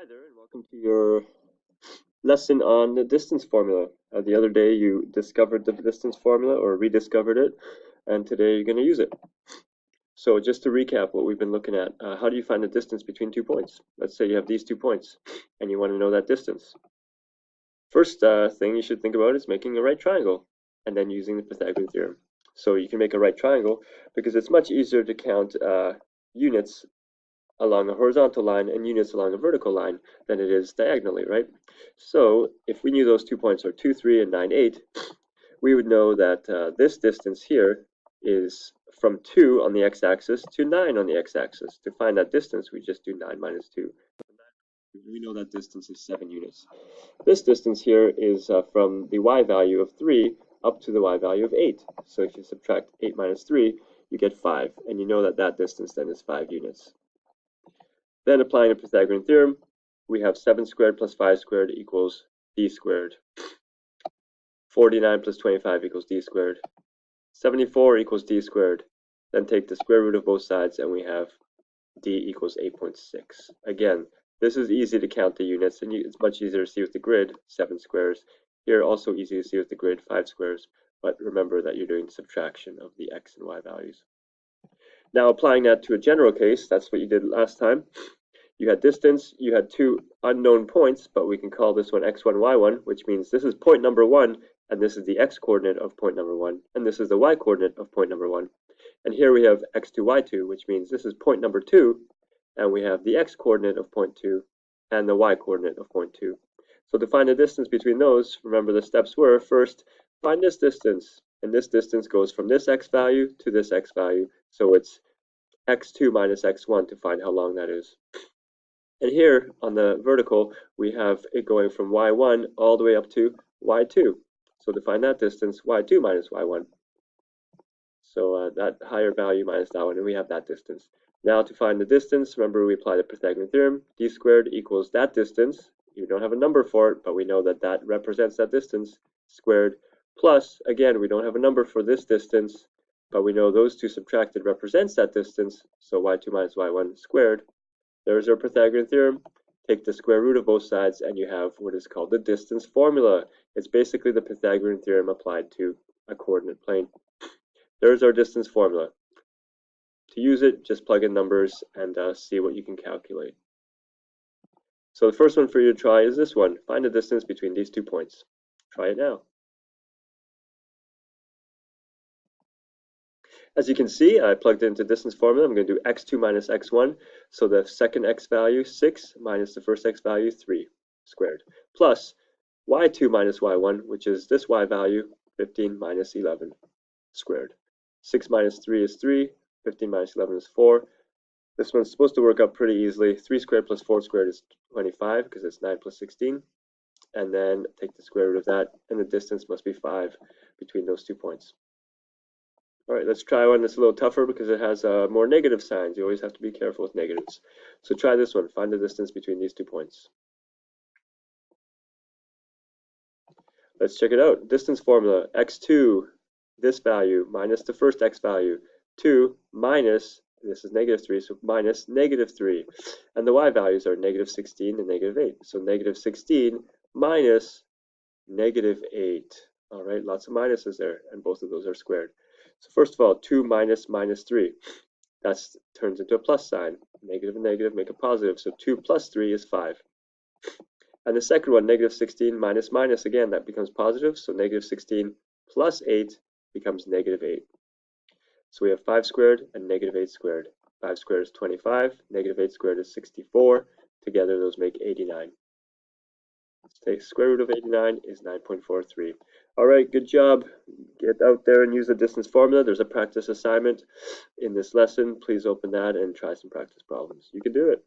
Hi there, and welcome to your lesson on the distance formula. The other day you discovered the distance formula or rediscovered it, and today you're going to use it. So just to recap what we've been looking at, how do you find the distance between 2 points? Let's say you have these 2 points and you want to know that distance. First thing you should think about is making a right triangle and then using the Pythagorean theorem. So you can make a right triangle because it's much easier to count units along a horizontal line and units along a vertical line than it is diagonally, right? So if we knew those 2 points are 2, 3, and 9, 8, we would know that this distance here is from 2 on the x-axis to 9 on the x-axis. To find that distance, we just do 9 minus 2. We know that distance is 7 units. This distance here is from the y value of 3 up to the y value of 8. So if you subtract 8 minus 3, you get 5. And you know that that distance then is 5 units. Then applying the Pythagorean theorem, we have 7 squared plus 5 squared equals d squared. 49 plus 25 equals d squared. 74 equals d squared. Then take the square root of both sides and we have d equals 8.6. Again, this is easy to count the units and it's much easier to see with the grid, 7 squares. Here also easy to see with the grid, 5 squares. But remember that you're doing subtraction of the x and y values. Now applying that to a general case, that's what you did last time. You had distance, you had 2 unknown points, but we can call this one x1, y1, which means this is point number 1, and this is the x-coordinate of point number 1, and this is the y-coordinate of point number 1. And here we have x2, y2, which means this is point number 2, and we have the x-coordinate of point 2 and the y-coordinate of point 2. So to find the distance between those, remember the steps were, first, find this distance, and this distance goes from this x value to this x value, so it's x2 minus x1 to find how long that is. And here on the vertical, we have it going from y1 all the way up to y2. So to find that distance, y2 minus y1. So that higher value minus that one, and we have that distance. Now to find the distance, remember we apply the Pythagorean theorem. D squared equals that distance. You don't have a number for it, but we know that that represents that distance, squared, plus, again, we don't have a number for this distance, but we know those two subtracted represents that distance, so y2 minus y1 squared. There's our Pythagorean theorem. Take the square root of both sides and you have what is called the distance formula. It's basically the Pythagorean theorem applied to a coordinate plane. There's our distance formula. To use it, just plug in numbers and see what you can calculate. So the first one for you to try is this one. Find the distance between these 2 points. Try it now. As you can see, I plugged into distance formula. I'm going to do x2 minus x1. So the second x value, 6, minus the first x value, 3 squared, plus y2 minus y1, which is this y value, 15 minus 11 squared. 6 minus 3 is 3. 15 minus 11 is 4. This one's supposed to work out pretty easily. 3 squared plus 4 squared is 25 because it's 9 plus 16. And then take the square root of that, and the distance must be 5 between those 2 points. All right, let's try one that's a little tougher because it has more negative signs. You always have to be careful with negatives. So try this one. Find the distance between these 2 points. Let's check it out. Distance formula, x2, this value, minus the first x value, 2 minus, this is negative 3, so minus negative 3. And the y values are negative 16 and negative 8. So negative 16 minus negative 8. All right, lots of minuses there, and both of those are squared. So first of all, 2 minus minus 3. That turns into a plus sign. Negative and negative make a positive, so 2 plus 3 is 5. And the second one, negative 16 minus minus, again, that becomes positive, so negative 16 plus 8 becomes negative 8. So we have 5 squared and negative 8 squared. 5 squared is 25, negative 8 squared is 64. Together, those make 89. The square root of 89 is 9.43. All right, good job. Get out there and use the distance formula. There's a practice assignment in this lesson. Please open that and try some practice problems. You can do it.